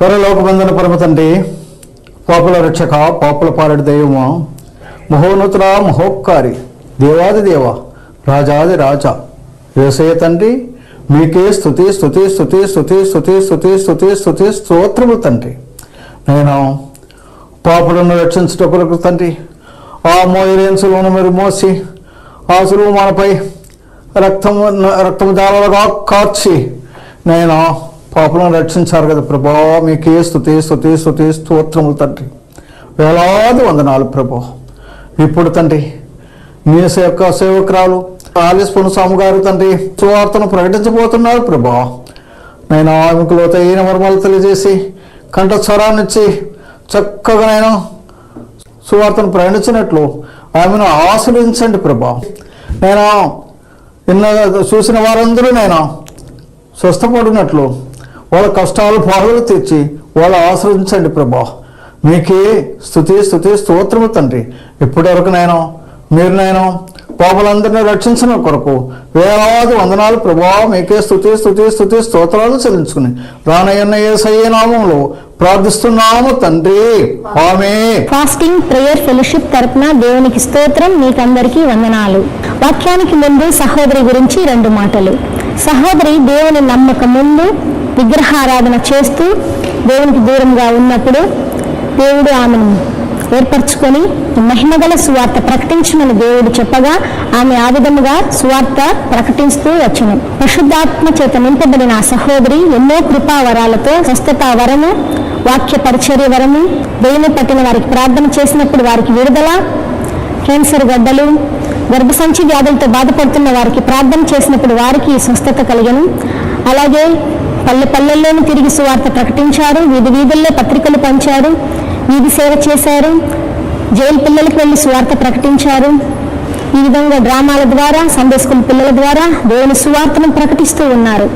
పరలోకబంధన పరమ తండ్రి, పాపుల రక్షక, పాపుల పాలడి దైవమా, మహోన్నతుల మహోపకారి, దేవాది దేవ, రాజాది రాజా, యేసయ్య తండ్రి, మీకే స్తుతి స్తుతి స్తుతి స్తుతి స్తుతి స్తుతి స్తుతి స్తుతి స్తోత్రము తండ్రి. నేను పాపులను రక్షించటకు తండ్రి, ఆ మోయలేని సులువును మీరు మోసి, ఆ సులువు మనపై రక్తము జాలలుగా కార్చి నేను పాపులను రక్షించారు కదా ప్రభా. మీకే స్తుతి స్తుతి స్తుతి స్తోత్రములు తండ్రి. వేలాది వందనాలు ప్రభా. ఇప్పుడు తండ్రి మీ యొక్క సేవకురాలు ఆలిస్పూన్ స్వామి గారు తండ్రి సువార్తను ప్రకటించబోతున్నారు ప్రభా. నేను ఆమెకు లోతైన మర్మాలు తెలియజేసి కంఠస్వరాన్నిచ్చి చక్కగా నేను సువార్తను ప్రకటించినట్లు ఆమెను ఆశీర్వదించండి ప్రభా. నేను చూసిన వారందరూ నేను స్వస్థపడినట్లు వాళ్ళ కష్టాలు బాధలు తీర్చి వాళ్ళు ఆశ్రయించండి ప్రభా. మీకే స్తుతి స్తుతి స్తోత్రము తండ్రి. ఇప్పటివరకు మీరు పాపులందరినీ రక్షించిన కొరకు వేలాది వందనాలు ప్రభా. మీకే స్తుతి స్తుతి స్తుతి స్తోత్రాలు చెల్లించుకుని రానయ్యన్న యేసయ్య నామములో ప్రార్థిస్తున్నాము తండ్రి, ఆమేన్. ఫాస్టింగ్ ప్రేయర్ ఫెలోషిప్ తరపున దేవునికి స్తోత్రం. మీకందరికీ వందనాలు. వాక్యానికి ముందు సహోదరి గురించి 2 మాటలు. సహోదరి దేవుని నమ్మక ముందు విగ్రహారాధన చేస్తూ దేవునికి దూరంగా ఉన్నప్పుడు దేవుడు ఆమెను ఏర్పరచుకొని మహిమగల సువార్త ప్రకటించమని దేవుడు చెప్పగా ఆమె ఆ విధముగా సువార్త ప్రకటిస్తూ వచ్చును. పరిశుద్ధాత్మ చేత నింపబడిన ఆ సహోదరి ఎన్నో కృపా వరాలతో స్వస్థత వరము, వాక్య పరిచర్య వరము, దేవుని పట్టిన వారికి ప్రార్థన చేసినప్పుడు వారికి విడుదల, క్యాన్సర్ గడ్డలు, గర్భసంచి వ్యాధులతో బాధపడుతున్న వారికి ప్రార్థన చేసినప్పుడు వారికి స్వస్థత కలిగను. అలాగే పల్లెల్లోనూ తిరిగి సువార్త ప్రకటించారు, వీధి వీధుల్లో పత్రికలు పంచారు, వీధి సేవ చేశారు, జైలు పిల్లలకు వెళ్ళి సువార్త ప్రకటించారు. ఈ విధంగా డ్రామాల ద్వారా, సండే స్కూల్ పిల్లల ద్వారా దేవుని సువార్తను ప్రకటిస్తూ ఉన్నారు.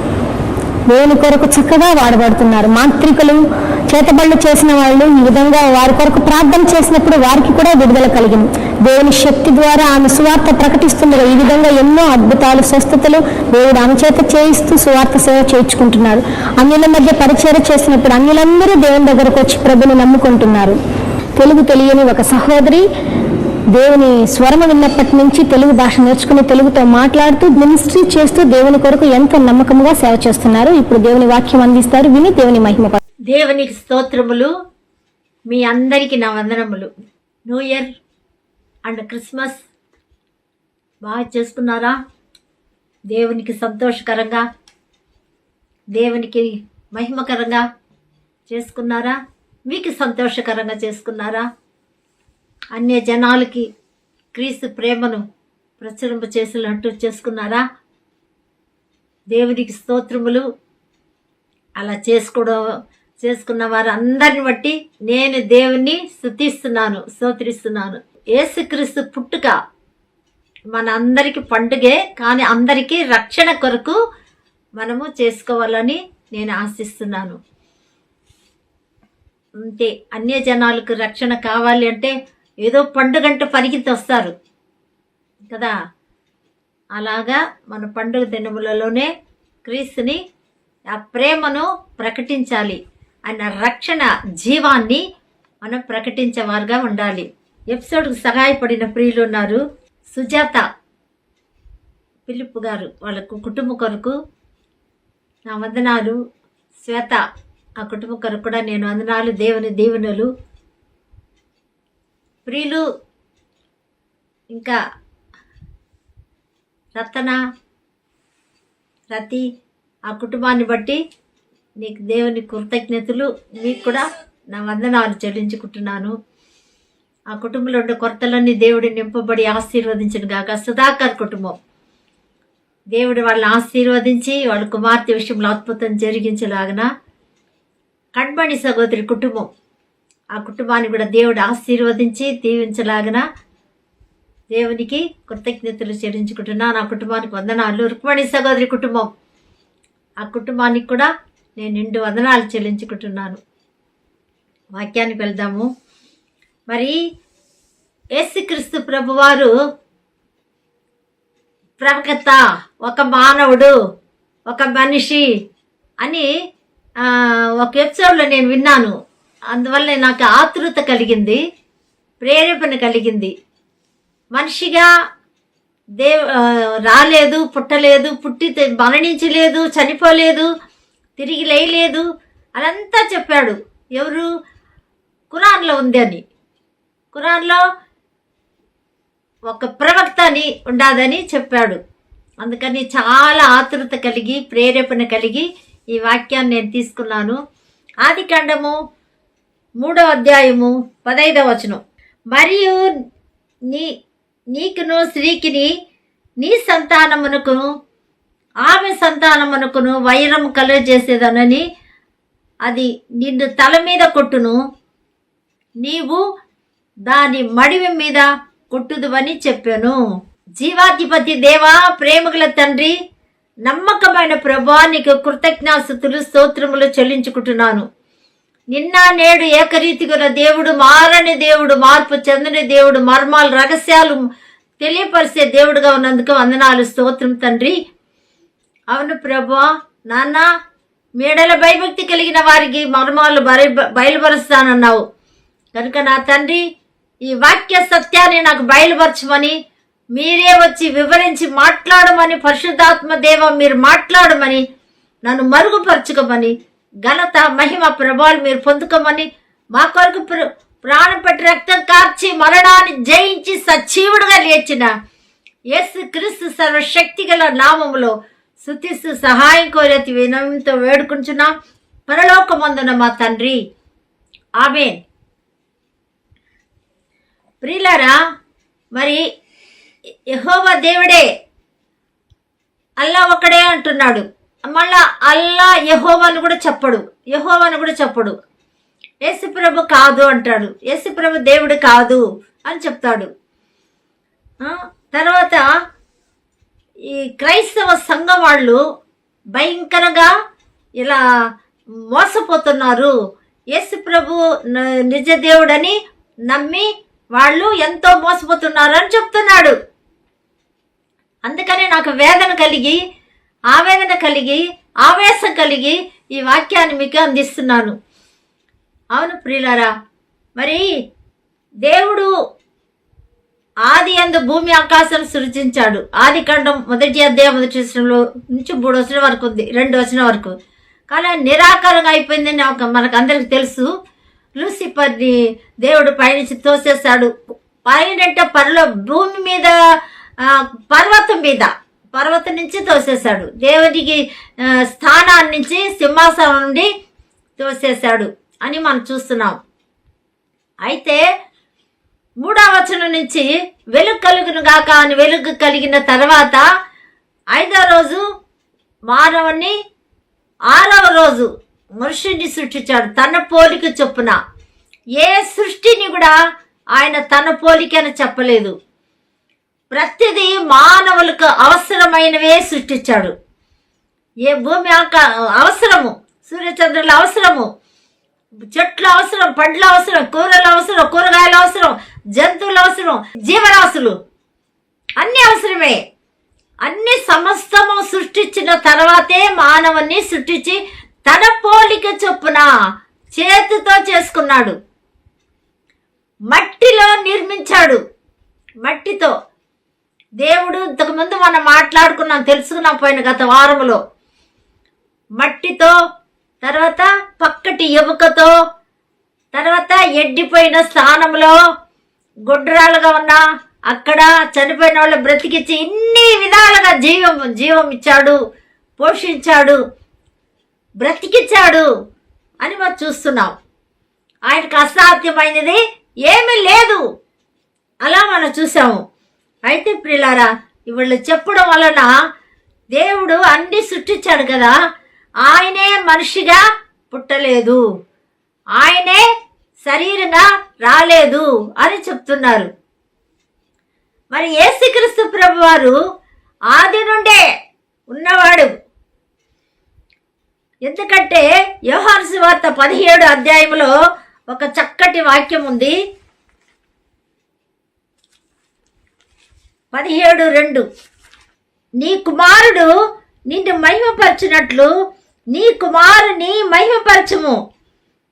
దేవుని కొరకు చక్కగా వాడబడుతున్నారు. మాంత్రికులు, చేతబళ్ళు చేసిన వాళ్ళు ఈ విధంగా వారి కొరకు ప్రార్థన చేసినప్పుడు వారికి కూడా విడుదల కలిగింది. దేవుని శక్తి ద్వారా ఆమె సువార్త ప్రకటిస్తున్నారు. ఈ విధంగా ఎన్నో అద్భుతాలు, స్వస్థతలు దేవుడు ఆమె చేత చేయిస్తూ సువార్త సేవ చేయించుకుంటున్నారు. అన్యుల మధ్య పరిచర్య చేసినప్పుడు అన్యులందరూ దేవుని దగ్గరకు వచ్చి ప్రభుని నమ్ముకుంటున్నారు. తెలుగు తెలియని ఒక సహోదరి దేవుని స్వరము విన్నప్పటి నుంచి తెలుగు భాష నేర్చుకుని తెలుగుతో మాట్లాడుతూ మినిస్ట్రీ చేస్తూ దేవుని కొరకు ఎంతో నమ్మకంగా సేవ చేస్తున్నారు. ఇప్పుడు దేవుని వాక్యం అందిస్తారు, విని దేవుని మహిమ. దేవునికి స్తోత్రములు. మీ అందరికీ నా వందనములు. న్యూ ఇయర్ అండ్ క్రిస్మస్ బాగా చేసుకున్నారా? దేవునికి సంతోషకరంగా, దేవునికి మహిమకరంగా చేసుకున్నారా? మీకు సంతోషకరంగా చేసుకున్నారా? అన్య జనాలకి క్రీస్తు ప్రేమను ప్రచురింప చేసినట్టు చేసుకున్నారా? దేవునికి స్తోత్రములు. అలా చేసుకున్న వారందరిని బట్టి నేను దేవుణ్ణి స్తోత్రిస్తున్నాను. యేసుక్రీస్తు పుట్టుక మన అందరికీ పండుగే, కానీ అందరికీ రక్షణ కొరకు మనము చేసుకోవాలని నేను ఆశిస్తున్నాను. అంతే, అన్య జనాలకు రక్షణ కావాలి అంటే ఏదో పండుగంటే పరిగెత్తి వస్తారు కదా. అలాగా మన పండుగ దినములలోనే క్రీస్తుని, ఆ ప్రేమను ప్రకటించాలి. ఆయన రక్షణ జీవాన్ని మనం ప్రకటించేవారుగా ఉండాలి. ఎపిసోడ్కు సహాయపడిన ప్రియులు ఉన్నారు. సుజాత ఫిలిప్ గారు, వాళ్ళ కుటుంబ కొరకు నా వందనాలు. శ్వేత, ఆ కుటుంబ కొరకు కూడా నేను వందనాలు. దేవుని దీవెనలు. ప్రియులు ఇంకా రతి, ఆ కుటుంబాన్ని బట్టి నీకు దేవుని కృతజ్ఞతలు. మీకు కూడా నా వందనాలు చెల్లించుకుంటున్నాను. ఆ కుటుంబంలో ఉండే కొరతలన్నీ దేవుడు నింపబడి ఆశీర్వదించను గాక. సుధాకర్ కుటుంబం, దేవుడు వాళ్ళని ఆశీర్వదించి వాళ్ళ కుమార్తె విషయంలో అద్భుతం జరిగించలాగన. కణ్మణి సహోదరి కుటుంబం, ఆ కుటుంబాన్ని కూడా దేవుడు ఆశీర్వదించి దీవించలాగన దేవునికి కృతజ్ఞతలు చెల్లించుకుంటున్నా. నా కుటుంబానికి వందనాలు. రుక్మణి సహోదరి కుటుంబం, ఆ కుటుంబానికి కూడా నేను నిండు వందనాలు చెల్లించుకుంటున్నాను. వాక్యానికి వెళ్దాము. మరి యేసుక్రీస్తు ప్రభువారు ప్రవక్త, ఒక మానవుడు, ఒక మనిషి అని ఒక ఎపిసోడ్లో నేను విన్నాను. అందువల్ల నాకు ఆతృత కలిగింది, ప్రేరేపణ కలిగింది. మనిషిగా రాలేదు, పుట్టలేదు, పుట్టి మరణించలేదు, చనిపోలేదు, తిరిగి లేయలేదు, అదంతా చెప్పాడు. ఎవరు? ఖురాన్లో ఉంది అని. ఖురాన్లో ఒక ప్రవక్త అని ఉండాదని చెప్పాడు. అందుకని చాలా ఆతృత కలిగి, ప్రేరేపణ కలిగి ఈ వాక్యాన్ని నేను తీసుకున్నాను. ఆదికాండము 3వ అధ్యాయము 15వ వచనం. మరియు నీకును స్త్రీకిని నీ సంతానమునకును ఆమె సంతానమునకును వైరము కలుగజేసేదనని, అది నిన్ను తల మీద కొట్టును, నీవు దాని మడివి మీద కొట్టుదువని చెప్పాను. జీవాధిపతి దేవా, ప్రేమగల తండ్రి, నమ్మకమైన ప్రభువా, నీకు కృతజ్ఞాస్తుతులు స్తోత్రములు చెల్లించుకుంటున్నాను. నిన్న నేడు ఏకరీతిగా దేవుడు, మారని దేవుడు, మార్పు చెందని దేవుడు, మర్మాలు రహస్యాలు తెలియపరిచే దేవుడుగా ఉన్నందుకు వందనాలు, స్తోత్రం తండ్రి. అవును ప్రభువా, నాన్న, మేడల భయభక్తి కలిగిన వారికి మర్మాలు బయలుపరుస్తానన్నావు కనుక నా తండ్రి, ఈ వాక్య సత్యాన్ని నాకు బయలుపరచమని, మీరే వచ్చి వివరించి మాట్లాడమని, పరిశుద్ధాత్మ దేవ మీరు మాట్లాడమని, నన్ను మరుగుపరచుకోమని, ఘనత మహిమ ప్రభావాలు మీరు పొందుకోమని, మా కొరకు ప్రాణం పెట్టి రక్తం కార్చి మరణాన్ని జయించి సజీవుడుగా లేచిన యేసు క్రీస్తు సర్వశక్తి గల నామములో స్తుతిస్తూ సహాయం కోరేతి వినయంతో వేడుకుంటున్నా పరలోకమందున మా తండ్రి, ఆమేన్. ప్రియులారా, మరి యెహోవా దేవుడే, అల్లా ఒకడే అంటున్నాడు. మళ్ళా అల్లా యెహోవాను కూడా చెప్పడు. యేసుప్రభు కాదు అంటాడు. యేసుప్రభు దేవుడు కాదు అని చెప్తాడు. తర్వాత ఈ క్రైస్తవ సంఘం వాళ్ళు భయంకరంగా ఇలా మోసపోతున్నారు. యేసుప్రభు నిజ దేవుడని నమ్మి వాళ్ళు ఎంతో మోసపోతున్నారు అని చెప్తున్నాడు. అందుకని నాకు ఆవేదన కలిగి ఆవేశం కలిగి ఈ వాక్యాన్ని మీకు అందిస్తున్నాను. అవును ప్రియులారా, మరి దేవుడు ఆది యందు భూమి ఆకాశం సృజించాడు. ఆదికాండం 1వ అధ్యాయం 1వ వచనంలో నుంచి 3వ వచనం వరకు ఉంది, 2వ వచనం వరకు. కానీ నిరాకారంగా అయిపోయిందని మనకు అందరికి తెలుసు. లూసిఫర్ని దేవుడు పైనుంచి తోసేశాడు. పైనంటే భూమి మీద, పర్వతం నుంచి తోసేశాడు. దేవునికి స్థానాన్ని నుంచి, సింహాసనం నుండి తోసేశాడు అని మనం చూస్తున్నాం. అయితే 3వ వచనం నుంచి వెలుగు కలుగును గాక అని వెలుగు కలిగిన తర్వాత 5వ రోజు మానవుని, 6వ రోజు మనుషుడిని సృష్టించాడు తన పోలిక చొప్పున. ఏ సృష్టిని కూడా ఆయన తన పోలిక అని చెప్పలేదు. ప్రతిదీ మానవులకు అవసరమైనవే సృష్టించాడు. ఏ భూమి అవసరము, సూర్యచంద్రుల అవసరము, చెట్లు అవసరం, పండ్ల అవసరం, కూరలు అవసరం, కూరగాయలు అవసరం, జంతువులు అవసరం, జీవరాశులు అన్ని అవసరమే. అన్ని సమస్తము సృష్టించిన తర్వాతే మానవుని సృష్టించి తన పోలిక చొప్పున చేతితో చేసుకున్నాడు. మట్టిలో నిర్మించాడు. మట్టితో దేవుడు, ఇంతకుముందు మనం మాట్లాడుకున్నాం, తెలుసుకున్నాం పోయిన గత వారములో. మట్టితో, తర్వాత పక్కటి ఎముకతో, తర్వాత ఎండిపోయిన స్థానంలో గుడ్రాలుగా ఉన్న అక్కడ చనిపోయిన వాళ్ళు బ్రతికించి ఇన్ని విధాలుగా జీవం ఇచ్చాడు, పోషించాడు, బ్రతికించాడు అని మనం చూస్తున్నాం. ఆయనకు అసాధ్యమైనది ఏమీ లేదు, అలా మనం చూసాము. అయితే ప్రియులారా, వీళ్ళు చెప్పడం వలన దేవుడు అన్ని సృష్టించాడు కదా, ఆయనే మనిషిగా పుట్టలేదు, ఆయనే శరీరంగా రాలేదు అని చెప్తున్నారు. మరి యేసుక్రీస్తు ప్రభు వారు ఆది నుండే ఉన్నవాడు. ఎందుకంటే యోహాను సువార్త 17వ అధ్యాయంలో ఒక చక్కటి వాక్యం ఉంది. 17:2 నీ కుమారుడు నిన్ను మహిమపరచినట్లు నీ కుమారుని మహిమపరచుము.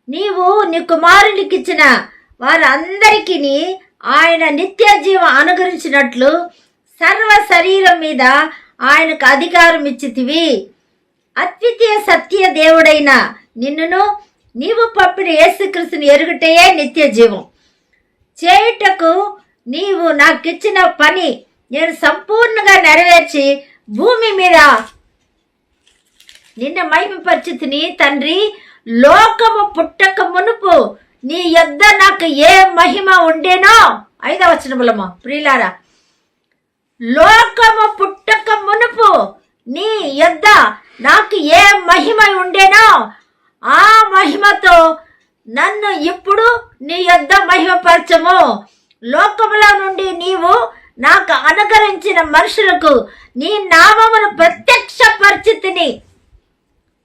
నీవు నీ కుమారునికిచ్చిన వారందరికీ ఆయన నిత్య జీవం అనుగ్రహించినట్లు సర్వ శరీరం మీద ఆయనకు అధికారం ఇచ్చితివి. అద్వితీయ సత్య దేవుడైన నిన్నును నీవు పంపిన యేసుక్రీస్తుని ఎరుగుటయే నిత్య జీవం. చేయుటకు నీవు నాకిచ్చిన పని నేను సంపూర్ణంగా నెరవేర్చి భూమి మీద నిన్న మహిమపరిచితిని తండ్రి. లోకము పుట్టక మునుపు నీ యొద్ద నాకు ఏ మహిమ ఉండేనో. 5వ వచనములమ్మా ప్రియులారా, లోకము పుట్టక మునుపు నీ యొద్ద నాకు ఏ మహిమ ఉండేనో ఆ మహిమతో నన్ను ఇప్పుడు నీ యొద్ద మహిమపరచము. లోకములో నుండి నీవు నాకు అనుగ్రహించిన మనుషులకు నీ నామమును ప్రత్యక్షపరిచితిని.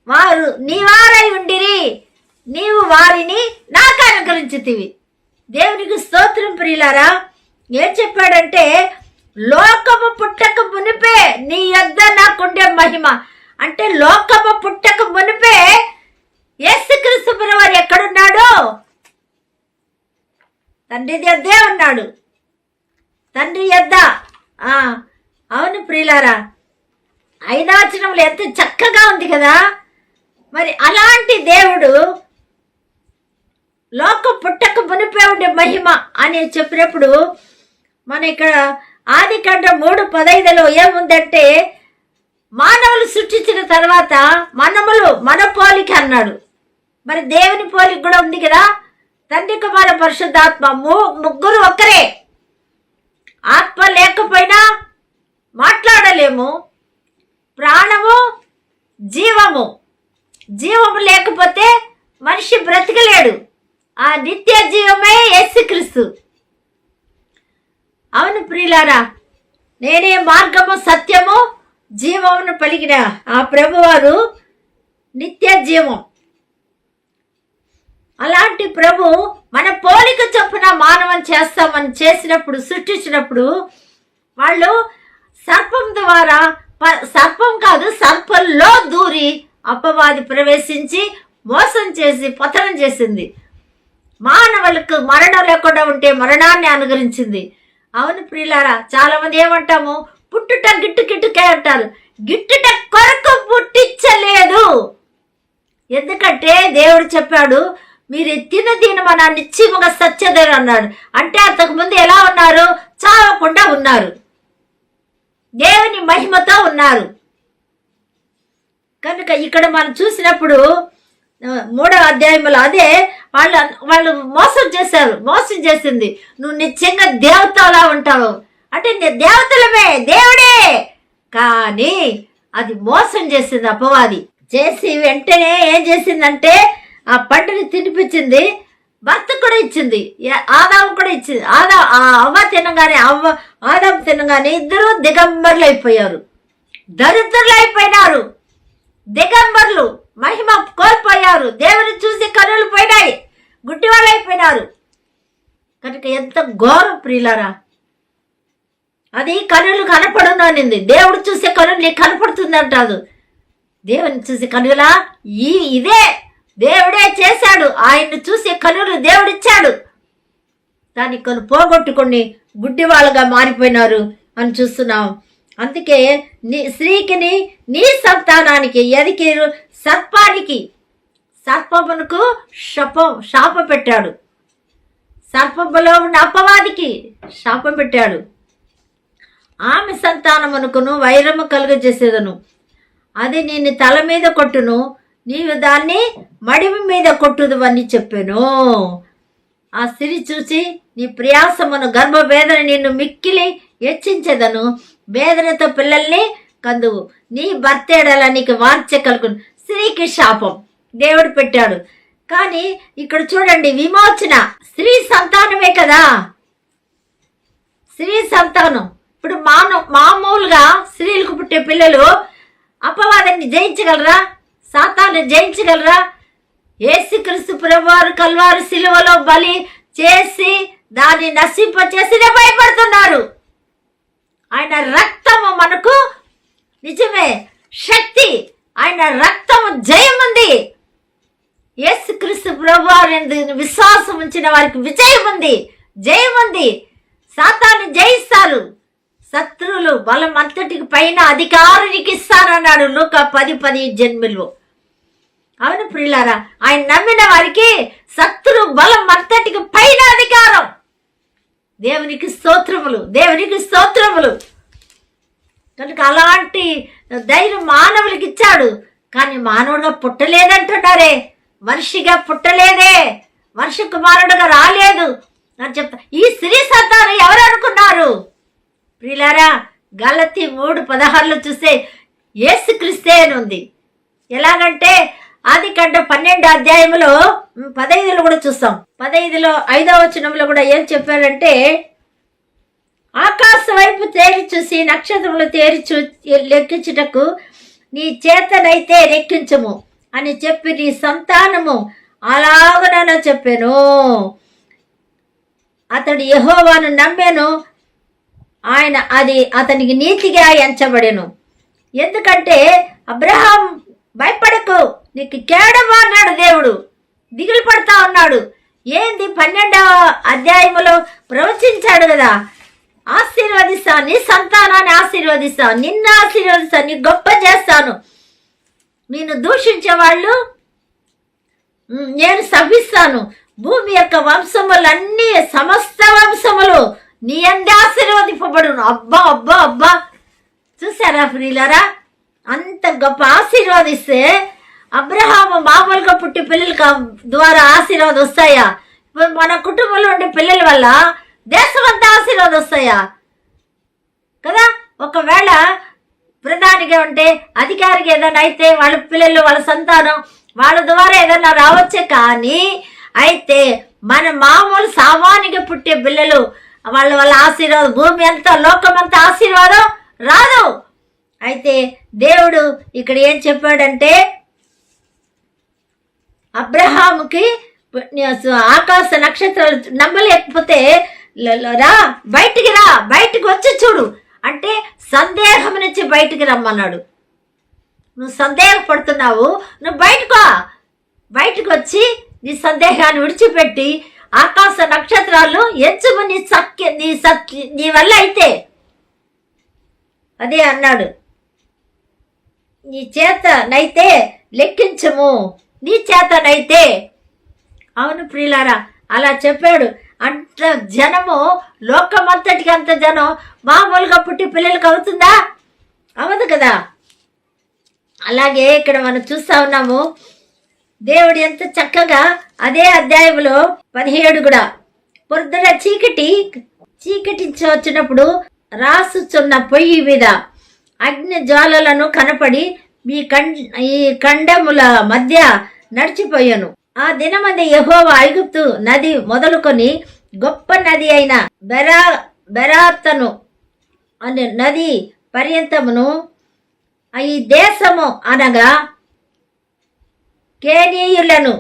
వారు నీవారై ఉండిరి, నీవు వారిని నాకు అనుగ్రహించితివి. దేవునికి స్తోత్రం ప్రియులారా. ఏం చెప్పాడంటే లోకము పుట్టక మునిపే నీ యొద్ద నాకుండే మహిమ. అంటే లోకము పుట్టక మునిపే యేసుక్రీస్తు ప్రభువారు ఎక్కడున్నాడు? తండ్రి యొద్దే ఉన్నాడు. తండ్రి యొద్ద. అవును ప్రియులారా, 5వ వచనంలో ఎంత చక్కగా ఉంది కదా. మరి అలాంటి దేవుడు లోకం పుట్టక మునిపే ఉండే మహిమ అని చెప్పినప్పుడు మన ఇక్కడ ఆదికాండం 3:15లో ఏముందంటే మానవులు సృష్టించిన తర్వాత మనములు మన పోలిక అన్నాడు. మరి దేవుని పోలిక కూడా ఉంది కదా. తండ్రి కుమార పరిశుద్ధాత్మ ముగ్గురు ఒక్కరే. ఆత్మ లేకపోయినా మాట్లాడలేము. ప్రాణము జీవము, జీవము లేకపోతే మనిషి బ్రతకలేడు. ఆ నిత్య జీవమే యేసుక్రీస్తు. అవును ప్రియులారా, నేనే మార్గము సత్యము జీవమును పలికిన ఆ ప్రభువారు నిత్య జీవం. అలాంటి ప్రభు మన పోలిక చొప్పున మానవం చేస్తామని చేసినప్పుడు, సృష్టించినప్పుడు వాళ్ళు సర్పం ద్వారా, సర్పం కాదు సర్పంలో దూరి అపవాది ప్రవేశించి మోసం చేసి పతనం చేసింది. మానవులకు మరణం లేకుండా ఉంటే మరణాన్ని అనుగ్రహించింది. అవును ప్రియులారా, చాలా మంది ఏమంటాము, పుట్టుట గిట్టు గిట్టుకే అంటారు. గిట్టుట కొరకు పుట్టించలేదు. ఎందుకంటే దేవుడు చెప్పాడు, మీరు తిన నిశ్చయముగా సత్యదేవుడు అన్నాడు. అంటే అంతకుముందు ఎలా ఉన్నారు? చావకుండా ఉన్నారు, దేవుని మహిమతో ఉన్నారు. కనుక ఇక్కడ మనం చూసినప్పుడు 3వ అధ్యాయంలో అదే వాళ్ళు మోసం చేశారు. మోసం చేసింది, నువ్వు నిత్యంగా దేవతలా ఉంటావు అంటే దేవతలమే, దేవుడే. కానీ అది మోసం చేసింది అపవాది. చేసి వెంటనే ఏం చేసిందంటే ఆ పండుని తినిపించింది. భర్త కూడా ఇచ్చింది, ఆదాము కూడా ఇచ్చింది. అవ్వ తినగానే ఆదాము తినగానే ఇద్దరు దిగంబర్లు అయిపోయారు, దరిద్రులు అయిపోయినారు, దిగంబర్లు, మహిమ కోల్పోయారు. దేవుని చూసి కన్నులు పోయినాయి, గుడ్డి వాళ్ళు అయిపోయినారు. కనుక ఎంత ఘోరం ప్రియులారా. అది కన్నులు కనపడును అనింది. దేవుడు చూసే కన్నులు నీకు కనపడుతుంది అంటారు. దేవుని చూసే కన్నులా ఇదే దేవుడే చేశాడు. ఆయన్ని చూసే కన్నులు దేవుడిచ్చాడు. దాన్ని కొన్ని పోగొట్టుకొని గుడ్డి వాళ్ళగా మారిపోయినారు అని చూస్తున్నాం. అందుకే స్త్రీకిని నీ సంతానానికి ఎదికి సర్పమునకు శాప పెట్టాడు. సర్పములో ఉన్న అపవాదికి శాపం పెట్టాడు. ఆమె సంతానమునకును వైరము కలుగజేసేదను, అది నేను తల మీద కొట్టును, నీవు దాన్ని మడిమి మీద కొట్టుదు అని చెప్పాను. ఆ స్త్రీ చూసి నీ ప్రయాసమును గర్భవేదన నిన్ను మిక్కిలి హెచ్చించేదను, వేదనతో పిల్లల్ని కందువు, నీ భర్తేడల నీకు వార్చ కలుగును. స్త్రీకి శాపం దేవుడు పెట్టాడు. కానీ ఇక్కడ చూడండి, విమోచన స్త్రీ సంతానమే కదా. స్త్రీ సంతానం. ఇప్పుడు మామూలుగా స్త్రీలకు పుట్టే పిల్లలు అపవాదాన్ని జయించగలరా? సాతాన్ని జయించగలరా? యేసుక్రీస్తు ప్రభువారు కల్వారి శిలువలో బలి చేసి దాన్ని నశింపచేసినే భయపడుతున్నారు. ఆయన రక్తము మనకు నిజమే శక్తి. ఆయన రక్తం జయం ఉంది. యేసుక్రీస్తు ప్రభువారి విశ్వాసం ఉంచిన వారికి విజయం ఉంది, జయం ఉంది. సాతాను జయిస్తారు. శత్రువులు బలం అంతటికి పైన అధికారానికి ఇస్తానన్నాడు లూకా 10:10 అవును ప్రియులారా, ఆయన నమ్మిన వారికి శత్రు బలం అంతటికి పైన అధికారం. దేవునికి స్తోత్రములు, దేవునికి స్తోత్రములు. కనుక అలాంటి ధైర్యం మానవులకి ఇచ్చాడు. కానీ మానవుడుగా పుట్టలేదంటున్నారే, మనిషిగా పుట్టలేదే, మనిషి కుమారుడుగా రాలేదు అని చెప్తా. ఈ స్త్రీ సంతానం ఎవరు అనుకున్నారు ప్రియులారా? గలతీ 3:16 చూస్తే యేసుక్రీస్తే అని ఉంది. ఎలాగంటే ఆదికాండం 12వ అధ్యాయంలో 15 కూడా చూస్తాం. 15లో 5వ వచనంలో కూడా ఏం చెప్పారంటే, ఆకాశం వైపు తేరి చూసి నక్షత్రములు లెక్కించుటకు నీ చేతనైతే లెక్కించము అని చెప్పి నీ సంతానము అలాగనో చెప్పాను. అతడు యెహోవాను నమ్మాను, ఆయన అది అతనికి నీతిగా ఎంచబడెను. ఎందుకంటే అబ్రహాం భయపడకు, నీకు కేడము అన్నాడు దేవుడు. దిగులు పడతా ఉన్నాడు. ఏంది 12వ అధ్యాయములో ప్రవచించాడు కదా, ఆశీర్వదిస్తాను, నీ సంతానాన్ని ఆశీర్వదిస్తాను, నిన్ను ఆశీర్వదిస్తాను, నీ గొప్ప చేస్తాను, నేను దూషించే వాళ్ళు నేను శపిస్తాను, భూమి యొక్క వంశములన్నీ సమస్త వంశములు నీ అందే ఆశీర్వదింపబడును. అబ్బా అబ్బా అబ్బా, చూసారా ప్రియులారా? అంత గొప్ప ఆశీర్వాదిస్తే అబ్రహాము మామూలుగా పుట్టి పిల్లల ద్వారా ఆశీర్వాదం వస్తాయా? ఇప్పుడు మన కుటుంబంలో ఉండే పిల్లల వల్ల దేశం అంతా ఆశీర్వాదం వస్తాయా కదా? ఒకవేళ ప్రధానిగా ఉంటే, అధికారిగా ఏదైనా అయితే వాళ్ళ పిల్లలు, వాళ్ళ సంతానం వాళ్ళ ద్వారా ఏదైనా రావచ్చే. కానీ అయితే మన మామూలు సామాన్యంగా పుట్టే పిల్లలు వాళ్ళ ఆశీర్వాదం, భూమి అంతా లోకమంతా ఆశీర్వాదం రాదు. అయితే దేవుడు ఇక్కడ ఏం చెప్పాడంటే, అబ్రహాముకి ఆకాశ నక్షత్రాలు నమ్మలేకపోతే రా, బయటికి రా, బయటికి వచ్చి చూడు అంటే సందేహం నుంచి బయటికి రమ్మన్నాడు. నువ్వు సందేహపడుతున్నావు, నువ్వు బయటకు వచ్చి నీ సందేహాన్ని విడిచిపెట్టి ఆకాశ నక్షత్రాలు ఎంచుము, నీ వల్ల అయితే అదే అన్నాడు. నీ చేతనైతే లెక్కించము, నీ చేతనైతే. అవును ప్రియులారా, అలా చెప్పాడు. అంత జనము, లోకమంతటికి అంత జనం మామూలుగా పుట్టి పిల్లలకు అవుతుందా? అవదు కదా. అలాగే ఇక్కడ మనం చూస్తా ఉన్నాము, దేవుడు ఎంత చక్కగా అదే అధ్యాయంలో 17 కూడా, పొద్దున చీకటి వచ్చినప్పుడు రాసుచున్న పొయ్యి మీద అగ్ని జ్వాలలను కనపడి ఈ ఖండముల మధ్య నడిచిపోయాను. ఆ దినమంది యెహోవా ఐగుప్తు నది మొదలుకొని గొప్ప నది అయిన బెరాతను అనే నది పర్యంతమును, ఈ దేశము అనగా కేనీయులను,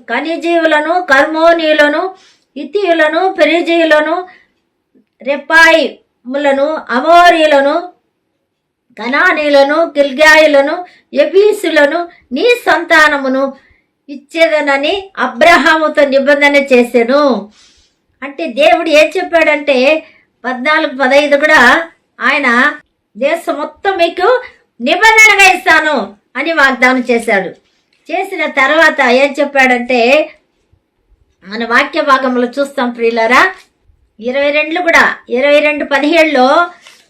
కనిజీవులను, కర్మోనీయులను, ఇతీయులను, పెరిజీయులను, రెపాయిములను, అమోరీయులను, కనానీయులను, గిల్గాయులను, యెబూసీయులను నీ సంతానమును ఇచ్చేదనని అబ్రహాముతో నిబంధన చేశాను. అంటే దేవుడు ఏం చెప్పాడంటే 14-15 కూడా ఆయన దేశం మొత్తం మీకు నిబంధనగా ఇస్తాను అని వాగ్దానం చేశాడు. చేసిన తర్వాత ఏం చెప్పాడంటే, మన వాక్య భాగంలో చూస్తాం ప్రియులారా, 22 కూడా 22:17లో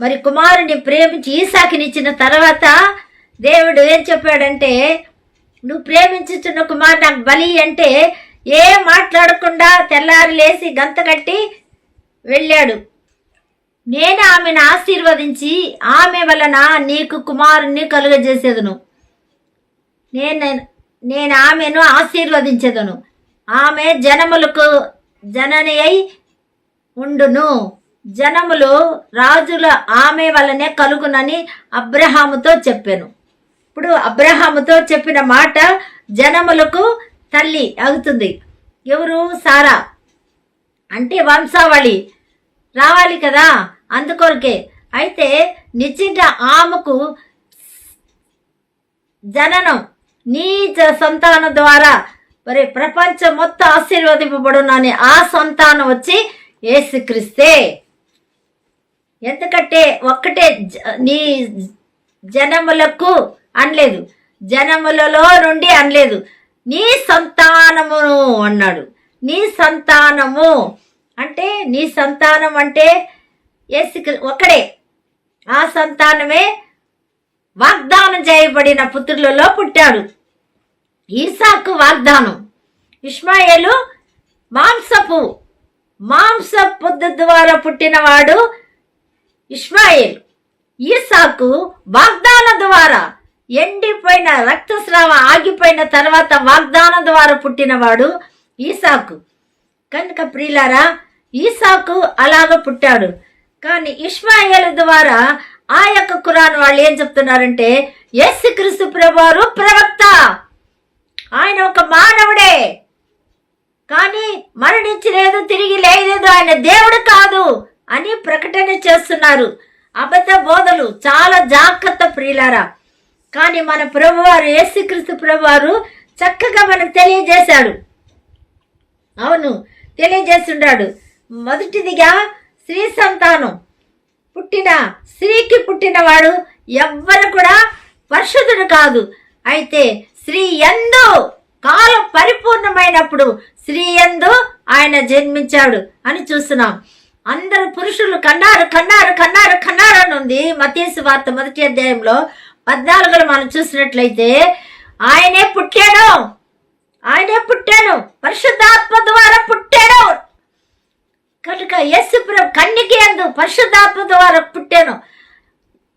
మరి కుమారుని ప్రేమించి ఈసాకినిచ్చిన తర్వాత దేవుడు ఏం చెప్పాడంటే, నువ్వు ప్రేమించుచున్న కుమారు నాకు బలి అంటే ఏం మాట్లాడకుండా తెల్లారి లేచి గంత కట్టి వెళ్ళాడు. నేను ఆమెను ఆశీర్వదించి ఆమె వలన నీకు కుమారుని కలుగజేసేదను. నేను ఆమెను ఆశీర్వదించేదను, ఆమె జనములకు జనని అయి ఉండును, జనములు రాజుల ఆమె వలనే కలుగునని అబ్రహాముతో చెప్పాను. ఇప్పుడు అబ్రహాముతో చెప్పిన మాట జనములకు తల్లి అవుతుంది. ఎవరు? సారా. అంటే వంశావళి రావాలి కదా, అందుకొరకే. అయితే నిజంగా ఆమెకు జననం, నీ సంతానం ద్వారా మరి ప్రపంచం మొత్తం ఆశీర్వదింపబడునని ఆ సంతానం వచ్చి యేసుక్రీస్తే. ఎందుకంటే ఒక్కటే నీ జనములకు అనలేదు, జనములలో నుండి అనలేదు, నీ సంతానమును అన్నాడు. నీ సంతానము అంటే, నీ సంతానం అంటే ఒకడే. ఆ సంతానమే వాగ్దానం చేయబడిన పుత్రులలో పుట్టాడు. ఈసాకు వాగ్దానం. ఇష్మాయేలు మాంసపు ద్వారా పుట్టినవాడు ఇష్మాయేలు. ఈసాకు వాగ్దానం ద్వారా, ఎండిపోయిన రక్తస్రావం ఆగిపోయిన తర్వాత వాగ్దానం ద్వారా పుట్టినవాడు ఈసాకు. కనుక ప్రియులారా, ఈసాకు అలాగ పుట్టాడు. కానీ ఇష్మాయేలు ద్వారా ఆ యొక్క ఖురాన్ వాళ్ళు ఏం చెప్తున్నారంటే, యేసుక్రీస్తు ప్రభువారు ప్రవక్త, ఆయన ఒక మానవుడే, కానీ మరణించలేదు, తిరిగి లేదు, ఆయన దేవుడు కాదు అని ప్రకటన చేస్తున్నారు. అబద్ధ బోధలు. చాలా జాగ్రత్త ప్రియులారా. కానీ మన ప్రభువారు యేసుక్రీస్తు ప్రభువారు చక్కగా మనకు తెలియజేశాడు. అవును, తెలియజేస్తున్నాడు. మొదటిదిగా స్త్రీ సంతానం, స్త్రీకి పుట్టినవాడు ఎవ్వరు కూడా పరిశుద్ధుడు కాదు. అయితే స్త్రీ యందు కాలం పరిపూర్ణమైనప్పుడు స్త్రీ యందు ఆయన జన్మించాడు అని చూస్తున్నాం. అందరు పురుషులు కన్నారు అని ఉంది మత్తయి సువార్త 1వ అధ్యాయంలో 14లో మనం చూసినట్లయితే, ఆయనే పుట్టాను, పరిశుద్ధాత్మ ద్వారా పుట్టాడు. కనుక యేసు ప్రభు కన్యక యందు పరిశుద్ధాత్మ ద్వారా పుట్టాను.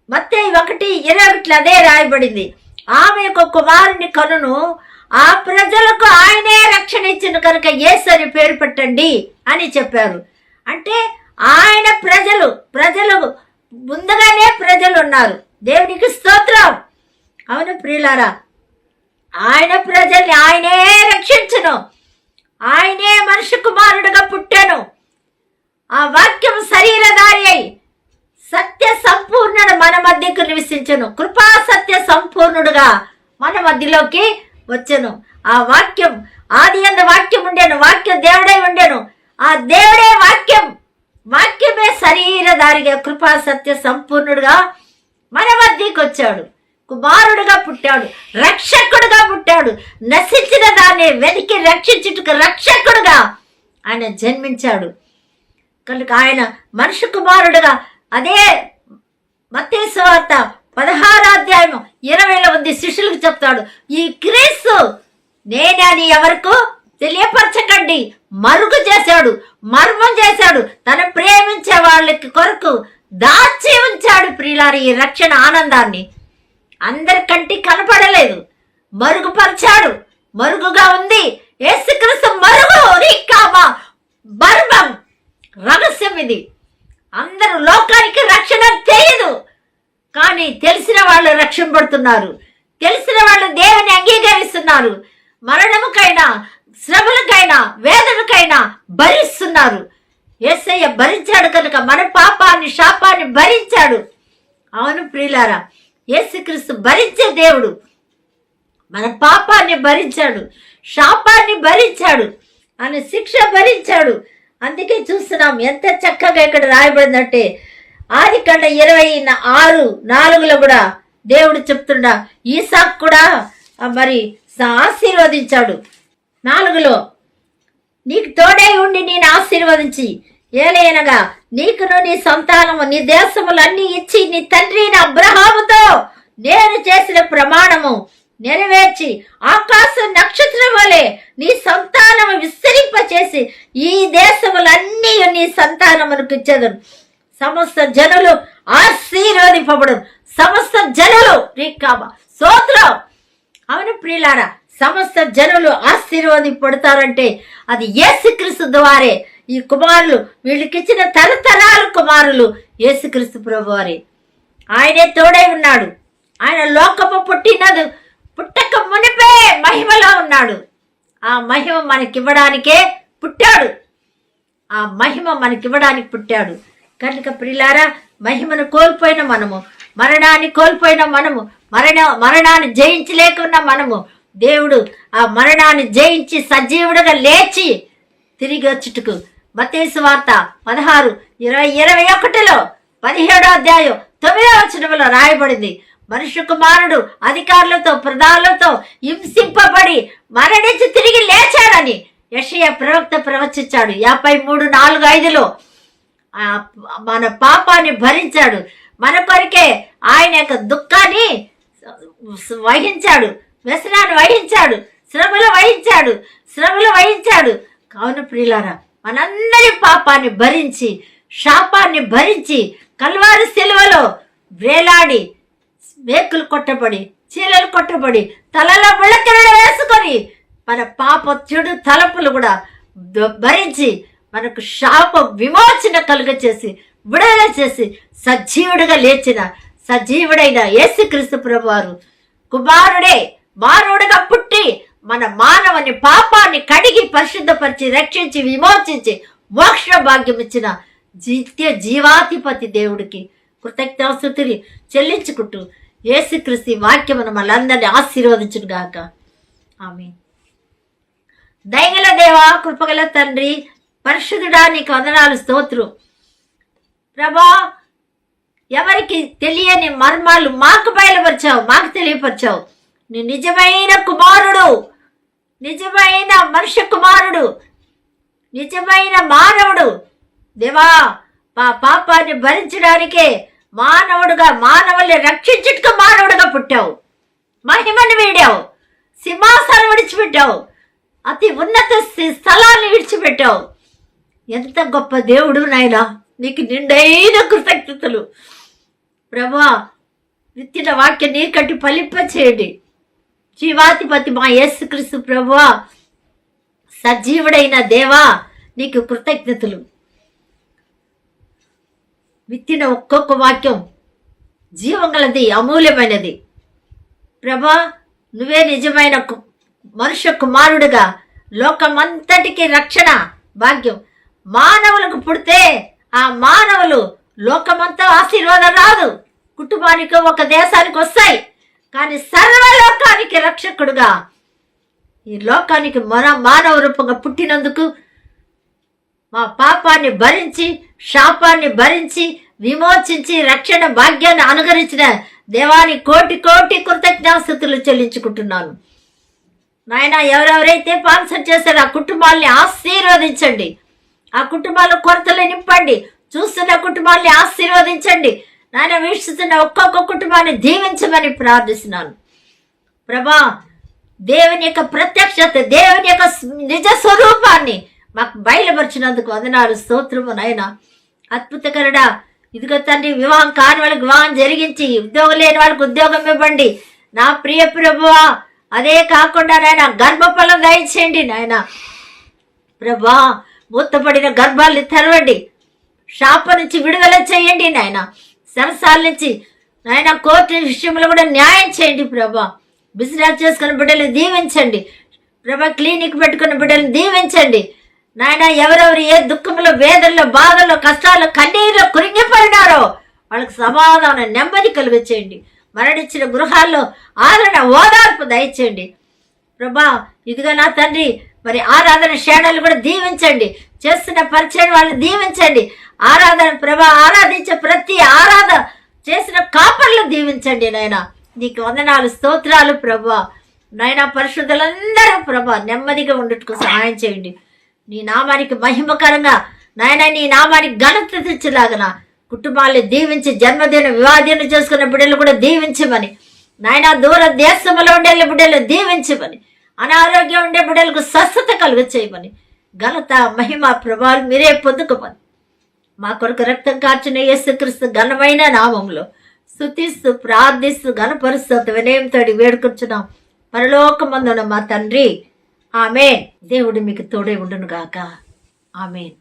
మత్తయి 1:21 అదే రాయబడింది. ఆమె ఒక కుమారుని కనును, ఆ ప్రజలకు ఆయనే రక్షణ ఇచ్చిన కనుక యేసు అని పేరు పెట్టండి అని చెప్పారు. అంటే ఆయన ప్రజలు ముందుగానే ప్రజలు ఉన్నారు. దేవునికి స్తోత్రం. అవును ప్రియులారా, ఆయన ప్రజల్ని ఆయనే రక్షించును. ఆయనే మనిషి కుమారుడుగా పుట్టాను. ఆ వాక్యం శరీరధారి అయి సత్య సంపూర్ణుడు మన మధ్యకు నివసించను. కృపా సత్య సంపూర్ణుడుగా మన మధ్యలోకి వచ్చను. ఆ వాక్యం ఆదియందు వాక్యం ఉండెను, వాక్యం దేవుడై ఉండెను. ఆ దేవుడే వాక్యమే శరీరధారిగా కృపా సత్య సంపూర్ణుడుగా మన మధ్యకి వచ్చాడు. కుమారుడుగా పుట్టాడు, రక్షకుడుగా పుట్టాడు. నశించిన దాన్ని వెతికి రక్షించుటకు రక్షకుడుగా ఆయన జన్మించాడు. కనుక ఆయన మనిషి కుమారుడుగా, అదే మత్తయి సువార్త 16వ అధ్యాయం 20లో ఉంది. శిష్యులకు చెప్తాడు, ఈ క్రీస్తు నేనే అని ఎవరికి తెలియపరచకండి. మర్మం చేశాడు. తన ప్రేమించే వాళ్ళకి కొరకు దాచి ఉంచాడు ప్రియులారి ఈ రక్షణ ఆనందాన్ని. అందరికంటే కనపడలేదు, మరుగుపరిచాడు. మరుగుగా ఉంది యేసుక్రీస్తు మరుగు. మర్మం, రహస్యం ఇది. అందరూ లోకానికి రక్షణ తెలియదు, కానీ తెలిసిన వాళ్ళు రక్షింపబడుతున్నారు. తెలిసిన వాళ్ళు దేవుని అంగీకరిస్తున్నారు. మరణముకైనా, శ్రమలకైనా, వేదనకైనా భరిస్తున్నారు. యేసయ్య భరించాడు కనుక మన పాపాన్ని, శాపాన్ని భరించాడు. అవును ప్రియులారా, యేసుక్రీస్తు భరించే దేవుడు. మన పాపాన్ని భరించాడు, శాపాన్ని భరించాడు, ఆయన శిక్ష భరించాడు. అందుకే చూస్తున్నాం ఎంత చక్కగా ఇక్కడ రాయబడిందంటే, ఆదికాండ 26:4లో కూడా దేవుడు చెప్తుండా, ఈసాకు కూడా మరి ఆశీర్వదించాడు. 4లో, నీకు తోడై ఉండి నేను ఆశీర్వదించి, ఏలైనగా నీకును నీ సంతానము నీ దేశములన్నీ ఇచ్చి నీ తండ్రి అబ్రహాముతో నేను చేసిన ప్రమాణము నెరవేర్చి ఆకాశ నక్షత్రం వలె నీ సంతానము విస్తరింపచేసి ఈ దేశములన్నీ నీ సంతానమునకు ఇచ్చేదను. సమస్త జనులు ఆశీర్వదింపబడు. సమస్త జనులు స్తోత్రం. అవును ప్రియులారా, సమస్త జనులు ఆశీర్వదింపబడతారంటే అది యేసుక్రీస్తు ద్వారే. ఈ కుమారులు, వీళ్ళకిచ్చిన తరతరాల కుమారులు యేసుక్రీస్తు ప్రభువారే. ఆయనే తోడై ఉన్నాడు. ఆయన లోకము పుట్టక మునిపే మహిమలో ఉన్నాడు. ఆ మహిమ మనకివ్వడానికే పుట్టాడు. కనుక ప్రియులారా, మహిమను కోల్పోయిన మనము, మరణాన్ని కోల్పోయిన మనము, మరణాన్ని జయించలేకున్నా మనము దేవుడు ఆ మరణాన్ని జయించి సజీవుడుగా లేచి తిరిగి వచ్చుటకు మత్తయి సువార్త 16:21 17వ అధ్యాయం 9వ వచనంలో రాయబడింది. మనుష్య కుమారుడు అధికారులతో ప్రధానులతో హింసింపబడి మరణించి తిరిగి లేచాడని యెషయా ప్రవక్త ప్రవచించాడు. 53:4-5 మన పాపాన్ని భరించాడు, మన కొరికే ఆయన యొక్క దుఃఖాన్ని వహించాడు, వ్యసనాన్ని వహించాడు, శ్రమలు వహించాడు. కావున ప్రియులారా, మనందరి పాపాన్ని భరించి శాపాన్ని భరించి కల్వారి సిలువలో వేలాడి మేకులు కొట్టబడి చీలలు కొట్టబడి తలలో ముళ్ళకిరీడం వేసుకొని మన పాప చెడు తలపులు కూడా భరించి మనకు శాప విమోచన కలుగచేసి విడుదల చేసి సజీవుడిగా లేచిన సజీవుడైన యేసుక్రీస్తు ప్రభువారు కుమారుడే మానవుడిగా పుట్టి మన మానవుని పాపాన్ని కడిగి పరిశుద్ధపరిచి రక్షించి విమోచించి మోక్ష భాగ్యం ఇచ్చిన జీవాధిపతి దేవుడికి కృతజ్ఞతాస్తుతులు చెల్లించుకుంటూ యేసుక్రీస్తు వాక్యమును మనందరినీ ఆశీర్వదించును గాక. ఆమేన్. దయగల దేవా, కృపగల తండ్రి, పరిశుద్ధుడా, నీకు వందనాలు, స్తోత్రం. ప్రభా, ఎవరికి తెలియని మర్మాలు మాకు బయలుపరిచావు, మాకు తెలియపరిచావు. నీ నిజమైన కుమారుడు, నిజమైన మనుష్య కుమారుడు, నిజమైన మానవుడు దేవా, మా పాపాన్ని భరించడానికే మానవుడుగా మానవుల్ని రక్షించుటకు మానవుడుగా పుట్టావు. మహిమను వీడావు, సింహాసనం విడిచిపెట్టావు, అతి ఉన్నత స్థలాన్ని విడిచిపెట్టావు. ఎంత గొప్ప దేవుడు నాయనా, నీకు నిండైన కృతజ్ఞతలు. ప్రభా, విత్తిన వాక్యం నీ కట్టి ఫలింప చేయండి. జీవాధిపతి మా యేసుక్రీస్తు ప్రభువా, సజీవుడైన దేవా, నీకు కృతజ్ఞతలు. విత్తిన ఒక్కొక్క వాక్యం జీవం గలది, అమూల్యమైనది. ప్రభా, నువ్వే నిజమైన మనుష్య కుమారుడుగా లోకమంతటికి రక్షణ భాగ్యం. మానవులకు పుడితే ఆ మానవులు లోకమంతా ఆశీర్వాదం రాదు, కుటుంబానికి ఒక దేశానికి వస్తాయి. కానీ సర్వలోకానికి రక్షకుడుగా ఈ లోకానికి మానవ రూపంగా పుట్టినందుకు మా పాపాన్ని భరించి శాపాన్ని భరించి విమోచించి రక్షణ భాగ్యాన్ని అనుగరించిన దేవాని కోటి కోటి కృతజ్ఞతాస్తుతులు చెల్లించుకుంటున్నాను. నాయన, ఎవరెవరైతే స్పాన్సర్ చేశారో ఆ కుటుంబాల్ని ఆశీర్వదించండి, ఆ కుటుంబాల కొరతలు నింపండి, చూస్తున్న కుటుంబాల్ని ఆశీర్వదించండి. నాయన, వీక్షిస్తున్న ఒక్కొక్క కుటుంబాన్ని దీవించమని ప్రార్థిస్తున్నాను. ప్రభా, దేవుని యొక్క ప్రత్యక్షత, దేవుని యొక్క నిజ స్వరూపాన్ని మాకు బయలుపరిచినందుకు వందనాలు, స్తోత్రము. నాయన, అద్భుతకరుడా, ఇదిగో తండ్రి, వివాహం కాని వాళ్ళకి వివాహం జరిగించి, ఉద్యోగం లేని వాళ్ళకి ఉద్యోగం ఇవ్వండి నా ప్రియ ప్రభువా. అదే కాకుండా నాయన, గర్భఫలం దయచేయండి నాయన. ప్రభా, మూతపడిన గర్భాలను తెరవండి, శాప నుంచి విడుదల చేయండి నాయన, సరసాల నుంచి నాయన, కోర్టు విషయంలో కూడా న్యాయం చేయండి ప్రభా. బిజినెస్ చేసుకున్న బిడ్డలు దీవించండి ప్రభా, క్లినిక్ పెట్టుకున్న బిడ్డలు దీవించండి నాయన. ఎవరెవరు ఏ దుఃఖంలో, వేదనలో, బాధల్లో, కష్టాల్లో, కన్నీరులో కురింగిపోయినారో వాళ్ళకి సమాధానం, నెమ్మది కలిగించేయండి. మరణించిన గృహాల్లో ఆదరణ, ఓదార్పు దయచేయండి ప్రభా. ఇదిగా నా తండ్రి, మరి ఆరాధన శ్రేణులు కూడా దీవించండి, చేస్తున్న పరిచయం వాళ్ళని దీవించండి. ఆరాధన ప్రభా, ఆరాధించే ప్రతి ఆరాధన చేసిన కాపర్లు దీవించండి నాయన. నీకు వందనాలు, స్తోత్రాలు ప్రభా. నాయన, పరిశుద్ధులందరూ ప్రభా నెమ్మదిగా ఉండటకు సహాయం చేయండి. నీ నామానికి మహిమకరంగా నాయన, నీ నామానికి ఘనత తెచ్చేలాగన కుటుంబాలను దీవించి, జన్మదిన వివాహాన్ని చేసుకున్న బిడ్డలు కూడా దీవించమని నాయన, దూర దేశంలో ఉండే బిడ్డలు దీవించమని, అనారోగ్యం ఉండే బిడ్డలకు స్వస్థత కలుగ చేయమని, ఘనత మహిమ ప్రభావాలు మీరే పొందుకోమని మా కొరకు రక్తం కార్చిన యేసుక్రీస్తు ఘనమైన నామంలో స్తుతిస్తూ ప్రార్థిస్తూ ఘనపరుస్తూ వినయంతో వేడుకొచ్చున్నాం పరలోకమందున మా తండ్రి. ఆమేన్. దేవుడు మీకు తోడే ఉండును గాక. ఆమేన్.